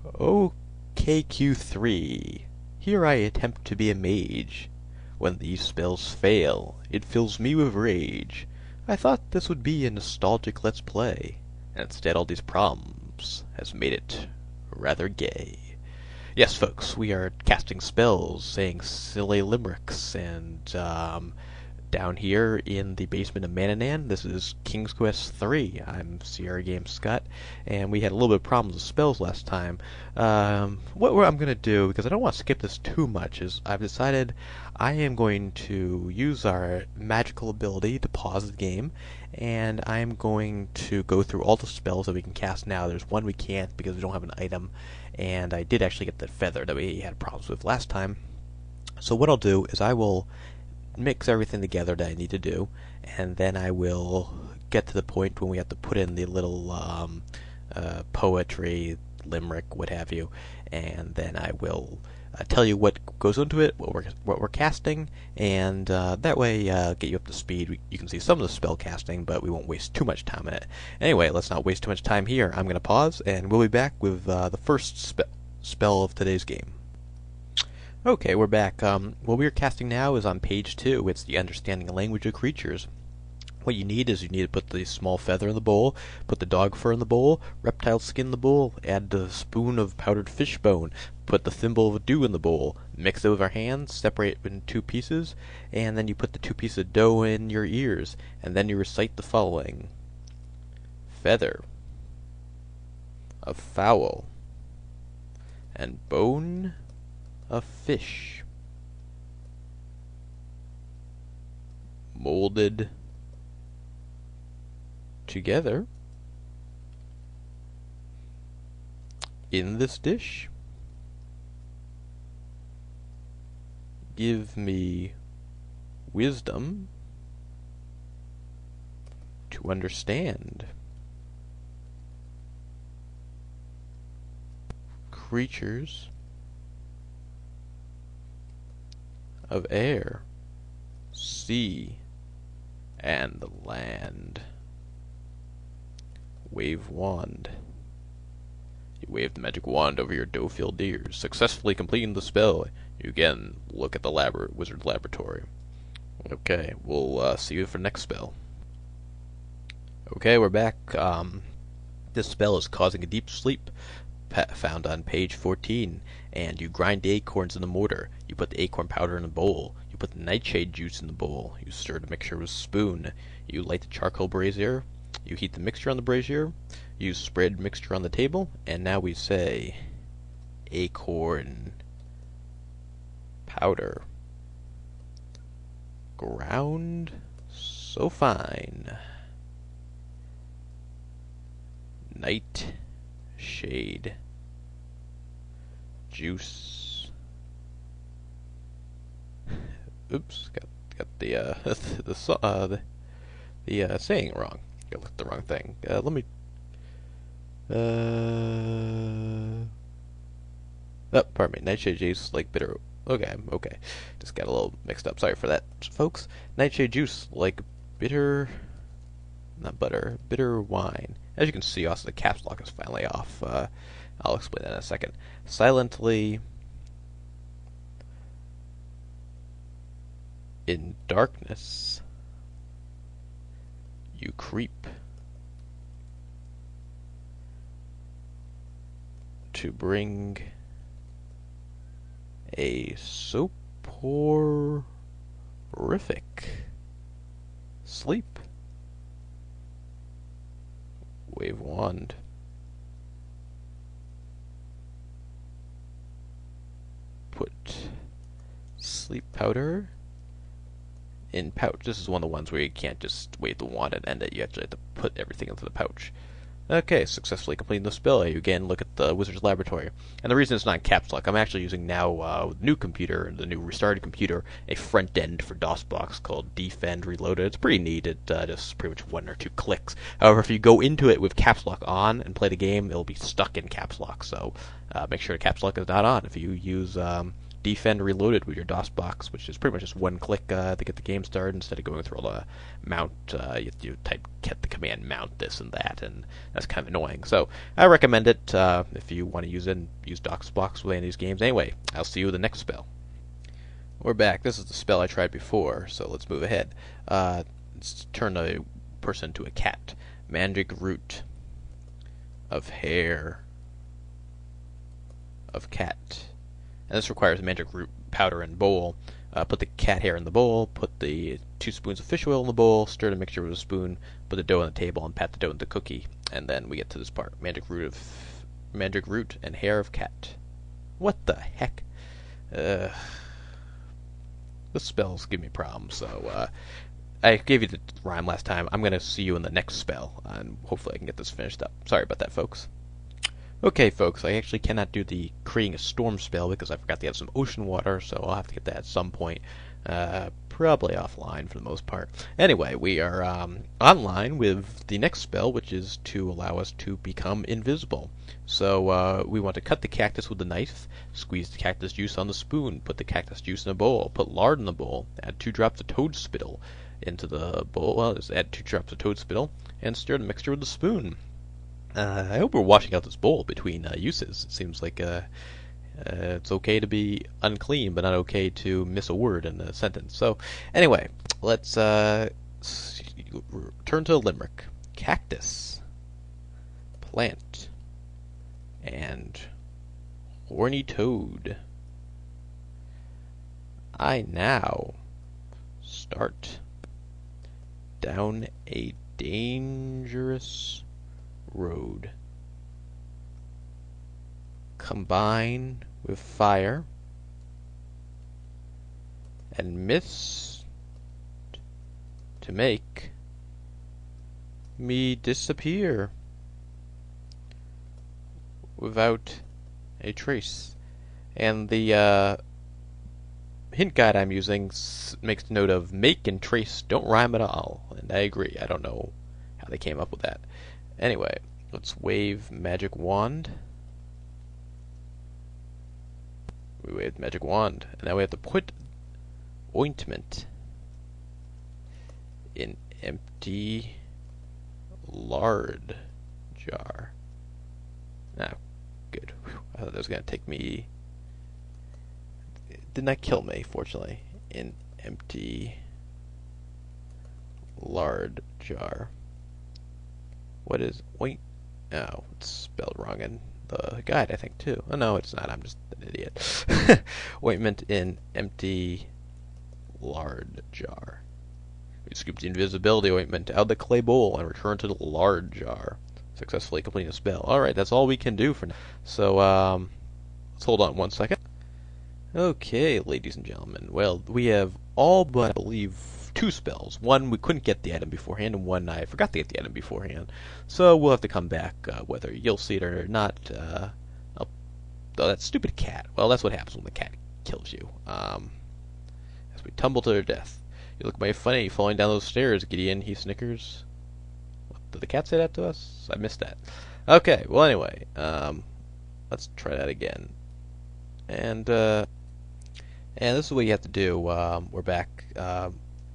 Okay, Q3. Here I attempt to be a mage. When these spells fail, it fills me with rage. I thought this would be a nostalgic Let's Play, and instead all these problems has made it rather gay. Yes, folks, we are casting spells, saying silly limericks, and down here in the basement of Manannan, this is King's Quest III. I'm Sierra Games Scott, and we had a little bit of problems with spells last time. What I'm going to do, because I don't want to skip this too much, is I've decided I am going to use our magical ability to pause the game, and I'm going to go through all the spells that we can cast now. There's one we can't because we don't have an item, and I did actually get the feather that we had problems with last time. So what I'll do is I will mix everything together that I need to do, and then I will get to the point when we have to put in the little poetry, limerick, what have you, and then I will tell you what goes into it, what we're casting, and that way get you up to speed. You can see some of the spell casting, but we won't waste too much time on it. Anyway, let's not waste too much time here. I'm going to pause, and we'll be back with the first spell of today's game. Okay, we're back. What we're casting now is on page 2. It's the Understanding Language of Creatures. What you need is you need to put the small feather in the bowl, put the dog fur in the bowl, reptile skin in the bowl, add the spoon of powdered fish bone, put the thimble of dew in the bowl, mix it with our hands, separate it in 2 pieces, and then you put the 2 pieces of dough in your ears, and then you recite the following. Feather, a fowl, and bone, a fish, molded together in this dish. Give me wisdom to understand creatures of air, sea, and land. Wave wand. You wave the magic wand over your dough-filled ears, successfully completing the spell. You again look at the wizard's laboratory. Okay, we'll see you for the next spell. Okay, we're back. This spell is causing a deep sleep, found on page 14, and you grind the acorns in the mortar. You put the acorn powder in a bowl. You put the nightshade juice in the bowl. You stir the mixture with a spoon. You light the charcoal brazier. You heat the mixture on the brazier. You spread mixture on the table, and now we say acorn powder ground so fine, nightshade juice. Oops, got the saying wrong. Got the wrong thing. Let me. Oh, pardon me. Nightshade juice, like bitter. Okay. Just got a little mixed up. Sorry for that, folks. Nightshade juice, like bitter. Not butter. Bitter wine. As you can see, also the caps lock is finally off. I'll explain that in a second. Silently. In darkness, you creep to bring a soporific sleep. Wave wand. Put sleep powder in pouch. This is one of the ones where you can't just wave the wand and end it. You actually have to put everything into the pouch. Okay, successfully completing the spell. You again look at the wizard's laboratory. And the reason it's not in caps lock, I'm actually using now the new computer, the new restarted computer, a front end for DOSBox called Defend Reloaded. It's pretty neat. It just pretty much 1 or 2 clicks. However, if you go into it with caps lock on and play the game, it'll be stuck in caps lock. So make sure the caps lock is not on if you use defend reloaded with your DOS box, which is pretty much just one click to get the game started instead of going through all the mount. You type get the command mount this and that, and that's kind of annoying. So I recommend it if you want to use it. And use DOS box with any of these games. Anyway, I'll see you with the next spell. We're back. This is the spell I tried before, so let's move ahead. Let's turn a person into a cat. Magic root of hair of cat. And this requires magic root powder and bowl. Put the cat hair in the bowl, put the 2 spoons of fish oil in the bowl, stir the mixture with a spoon, put the dough on the table, and pat the dough into the cookie. And then we get to this part. Magic root and hair of cat. What the heck? The spells give me problems, so I gave you the rhyme last time. I'm going to see you in the next spell, and hopefully I can get this finished up. Sorry about that, folks. Okay, folks, I actually cannot do the creating a storm spell because I forgot to have some ocean water, so I'll have to get that at some point. Probably offline for the most part. Anyway, we are online with the next spell, which is to allow us to become invisible. So we want to cut the cactus with a knife, squeeze the cactus juice on the spoon, put the cactus juice in a bowl, put lard in the bowl, add 2 drops of toad spittle into the bowl. Well, just add 2 drops of toad spittle, and stir the mixture with the spoon. I hope we're washing out this bowl between uses. It seems like it's okay to be unclean, but not okay to miss a word in a sentence. So, anyway, let's turn to the limerick. Cactus, plant, and horny toad. I now start down a dangerous road. Combine with fire and mist to make me disappear without a trace. And the hint guide I'm using makes note of make and trace don't rhyme at all, and I agree. I don't know how they came up with that. Anyway, let's wave magic wand. We waved magic wand, and now we have to put ointment in empty lard jar. Ah, good. Whew. I thought that was going to take me... It did not kill me, fortunately. In empty lard jar. What is oint? Oh, it's spelled wrong in the guide, I think, too. Oh, no, it's not. I'm just an idiot. Ointment in empty lard jar. We scoop the invisibility ointment out of the clay bowl and return to the lard jar. Successfully completing a spell. Alright, that's all we can do for now. So, let's hold on 1 second. Okay, ladies and gentlemen. Well, we have all but, I believe, 2 spells. One, we couldn't get the item beforehand, and one, I forgot to get the item beforehand. So we'll have to come back, whether you'll see it or not. Oh, that stupid cat. Well, that's what happens when the cat kills you. As we tumble to their death. You look mighty funny falling down those stairs, Gideon, he snickers. What, did the cat say that to us? I missed that. Okay, well, anyway, let's try that again. And this is what you have to do. We're back.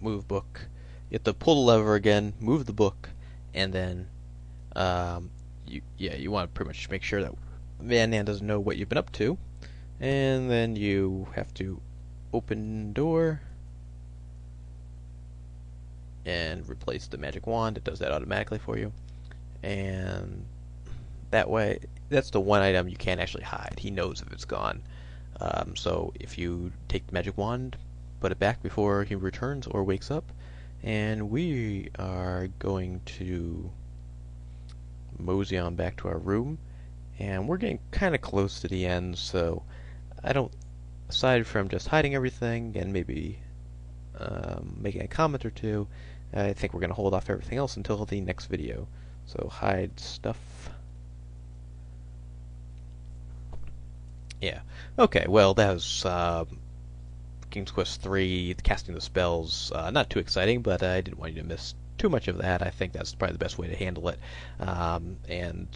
Move book. You have to pull the lever again, move the book, and then you want to pretty much make sure that Manannan doesn't know what you've been up to, and then you have to open door and replace the magic wand. It does that automatically for you, and that way, that's the one item you can't actually hide. He knows if it's gone. So if you take the magic wand, put it back before he returns or wakes up, and we are going to mosey on back to our room, and we're getting kind of close to the end, so I don't, aside from just hiding everything and maybe making a comment or two, I think we're going to hold off everything else until the next video. So hide stuff. Yeah. Okay, well, that was King's Quest III, casting the spells. Not too exciting, but I didn't want you to miss too much of that. I think that's probably the best way to handle it. And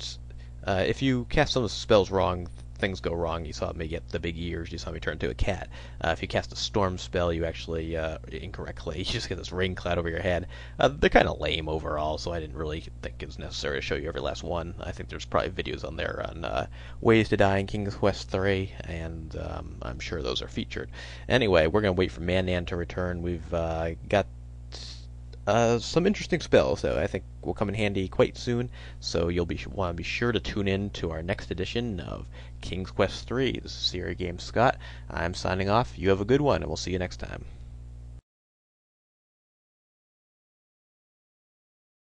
if you cast some of the spells wrong, things go wrong. You saw me get the big ears. You saw me turn into a cat. If you cast a storm spell, you actually incorrectly. You just get this rain cloud over your head. They're kind of lame overall, so I didn't really think it was necessary to show you every last one. I think there's probably videos on there on ways to die in King's Quest 3, and I'm sure those are featured. Anyway, we're going to wait for Manannan to return. We've got some interesting spells that I think will come in handy quite soon, so you'll want to be sure to tune in to our next edition of King's Quest 3. This is Siri Games Scott. I'm signing off. You have a good one, and we'll see you next time.